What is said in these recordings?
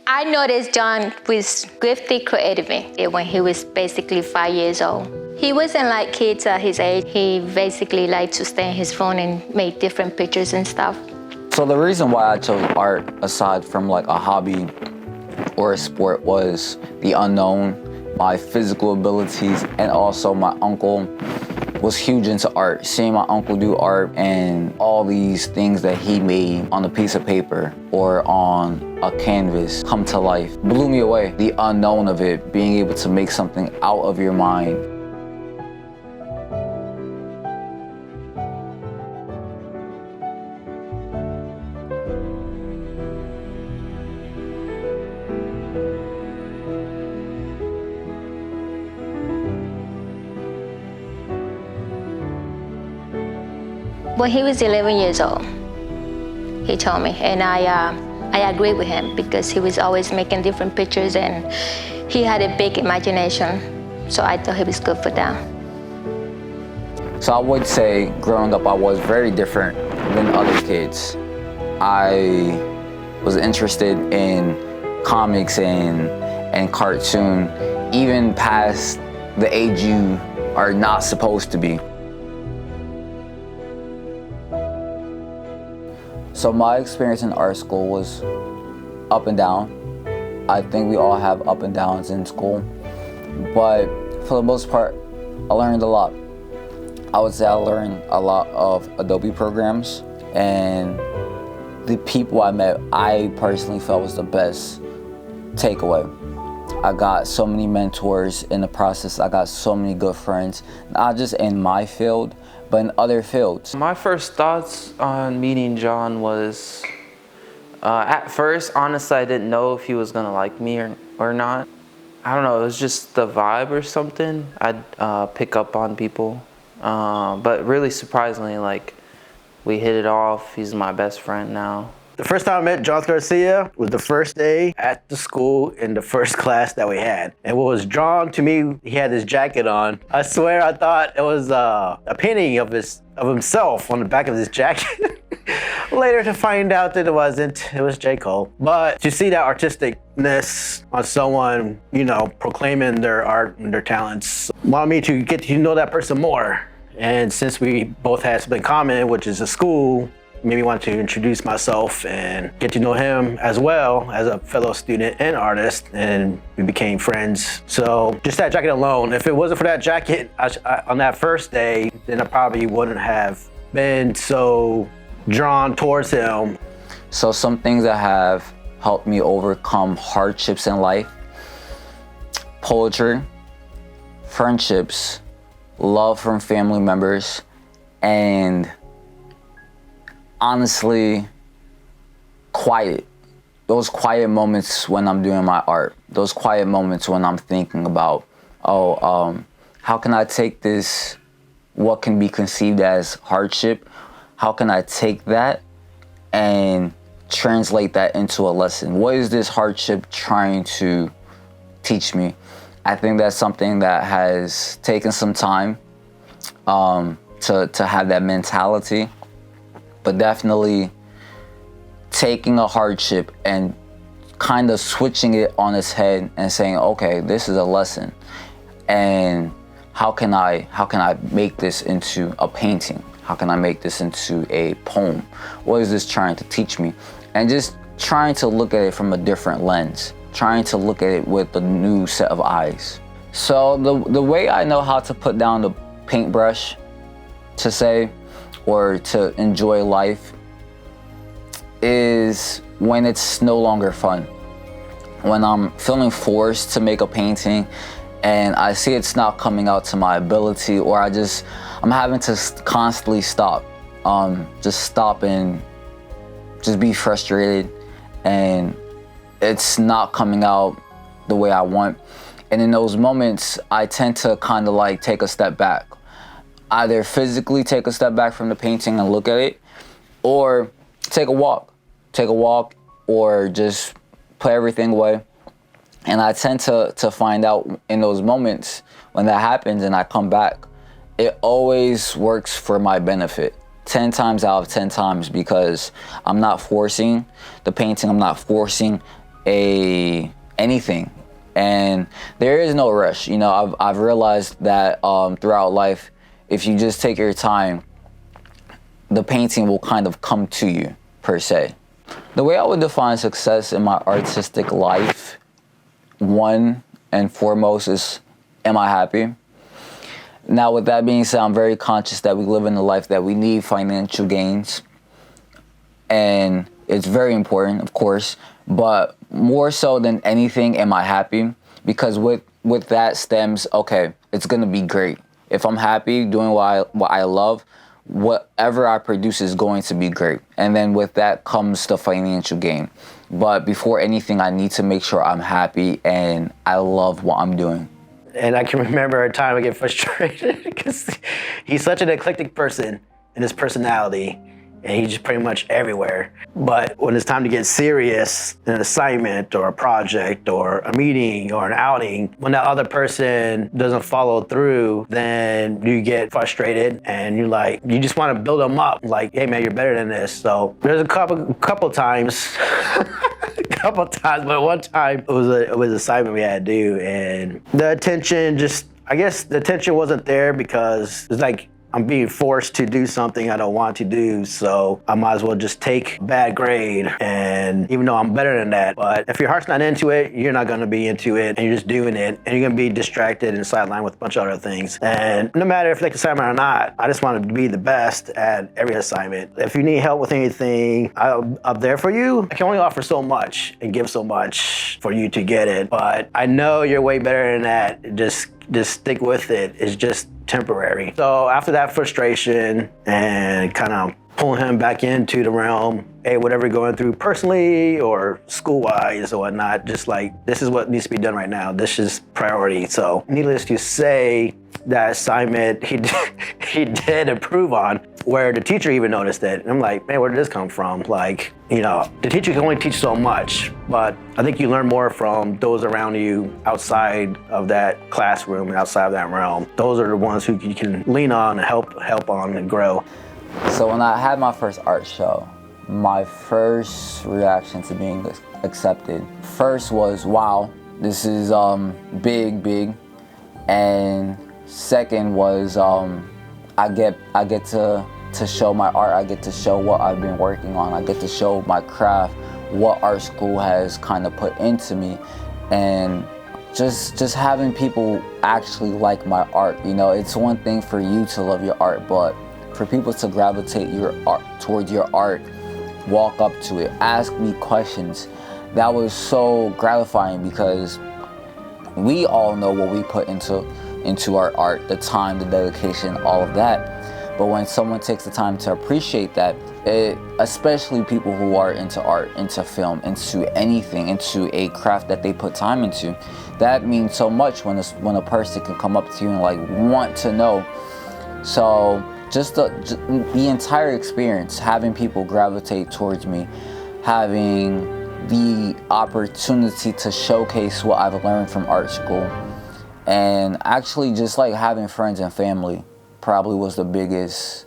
I noticed John was gifted creatively when he was basically 5 years old. He wasn't like kids at his age. He basically liked to stay on his phone and make different pictures and stuff. So the reason why I chose art, aside from like a hobby or a sport, was the unknown, my physical abilities, and also my uncle was huge into art. Seeing my uncle do art and all these things that he made on a piece of paper or on a canvas come to life blew me away. The unknown of it, being able to make something out of your mind. When he was 11 years old, he told me, and I agreed with him because he was always making different pictures and he had a big imagination, so I thought he was good for that. So I would say growing up I was very different than other kids. I was interested in comics and cartoon, even past the age you are not supposed to be. So my experience in art school was up and down. I think we all have up and downs in school, but for the most part, I learned a lot. I would say I learned a lot of Adobe programs, and the people I met, I personally felt was the best takeaway. I got so many mentors in the process. I got so many good friends, not just in my field, but in other fields. My first thoughts on meeting John was, at first, honestly, I didn't know if he was gonna like me or not. I don't know, it was just the vibe or something. I'd pick up on people. But really surprisingly, like, we hit it off. He's my best friend now. The first time I met John Garcia was the first day at the school in the first class that we had. And what was drawn to me, he had his jacket on. I swear I thought it was a painting of himself on the back of his jacket. Later to find out that it wasn't, it was J. Cole. But to see that artisticness on someone, you know, proclaiming their art and their talents, wanted me to get to know that person more. And since we both had something in common, which is a school, made me want to introduce myself and get to know him as well as a fellow student and artist, and we became friends. So just that jacket alone, if it wasn't for that jacket on that first day, then I probably wouldn't have been so drawn towards him. So some things that have helped me overcome hardships in life: poetry, friendships, love from family members, and honestly, quiet. Those quiet moments when I'm doing my art. Those quiet moments when I'm thinking about, how can I take this, what can be conceived as hardship? How can I take that and translate that into a lesson? What is this hardship trying to teach me? I think that's something that has taken some time to have that mentality. But definitely taking a hardship and kind of switching it on its head and saying, okay, this is a lesson, and how can I make this into a painting? How can I make this into a poem? What is this trying to teach me? And just trying to look at it from a different lens, trying to look at it with a new set of eyes. So the way I know how to put down the paintbrush, to say, or to enjoy life, is when it's no longer fun. When I'm feeling forced to make a painting and I see it's not coming out to my ability, or I'm having to constantly stop. Just stop and just be frustrated, and it's not coming out the way I want. And in those moments, I tend to kind of like take a step back. Either physically take a step back from the painting and look at it, or take a walk, or just put everything away. And I tend to find out in those moments when that happens and I come back, it always works for my benefit. 10 times out of 10 times, because I'm not forcing the painting, I'm not forcing anything. And there is no rush. You know, I've realized that throughout life, if you just take your time, the painting will kind of come to you, per se. The way I would define success in my artistic life, one and foremost, is, am I happy? Now, with that being said, I'm very conscious that we live in a life that we need financial gains. And it's very important, of course, but more so than anything, am I happy? Because with that stems, okay, it's gonna be great. If I'm happy doing what I love, whatever I produce is going to be great. And then with that comes the financial gain. But before anything, I need to make sure I'm happy and I love what I'm doing. And I can remember a time I get frustrated because he's such an eclectic person in his personality, and he's just pretty much everywhere. But when it's time to get serious, an assignment or a project or a meeting or an outing, when that other person doesn't follow through, then you get frustrated and you just want to build them up. Like, hey man, you're better than this. So there's a couple times, but one time it was an assignment we had to do, and the attention wasn't there because it's like, I'm being forced to do something I don't want to do, so I might as well just take a bad grade, and even though I'm better than that. But if your heart's not into it, you're not gonna be into it, and you're just doing it, and you're gonna be distracted and sidelined with a bunch of other things. And no matter if you like the assignment or not, I just want to be the best at every assignment. If you need help with anything, I'm there for you. I can only offer so much and give so much for you to get it, but I know you're way better than that. Just stick with it. It's just temporary. So after that frustration and kind of pulling him back into the realm, hey, whatever you're going through personally or school-wise or whatnot, just like, this is what needs to be done right now. This is priority. So needless to say, that assignment he did improve on, where the teacher even noticed it. And I'm like, man, where did this come from? Like, you know, the teacher can only teach so much, but I think you learn more from those around you outside of that classroom and outside of that realm. Those are the ones who you can lean on and help on and grow. So when I had my first art show, my first reaction to being accepted first was, wow, this is big. And second was, I get to show my art. I get to show what I've been working on. I get to show my craft, what art school has kind of put into me, and just having people actually like my art. You know, it's one thing for you to love your art, but for people to gravitate towards your art, walk up to it, ask me questions, that was so gratifying, because we all know what we put into our art, the time, the dedication, all of that. But when someone takes the time to appreciate that, especially people who are into art, into film, into anything, into a craft that they put time into, that means so much when a person can come up to you and like want to know. So just the entire experience, having people gravitate towards me, having the opportunity to showcase what I've learned from art school, and actually just like having friends and family probably was the biggest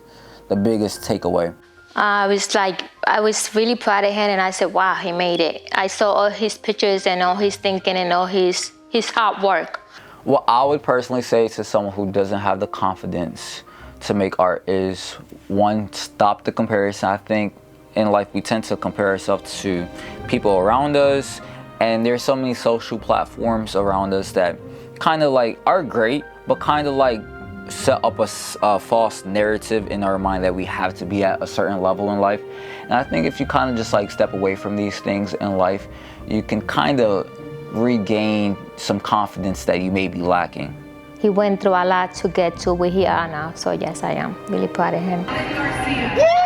takeaway. I was really proud of him, and I said, wow, he made it. I saw all his pictures and all his thinking and all his hard work. What I would personally say to someone who doesn't have the confidence to make art is, one, stop the comparison. I think in life we tend to compare ourselves to people around us, and there's so many social platforms around us that kind of like are great, but kind of like set up a false narrative in our mind that we have to be at a certain level in life. And I think if you kind of just like step away from these things in life, you can kind of regain some confidence that you may be lacking. He went through a lot to get to where he are now, so yes, I am really proud of him. Garcia.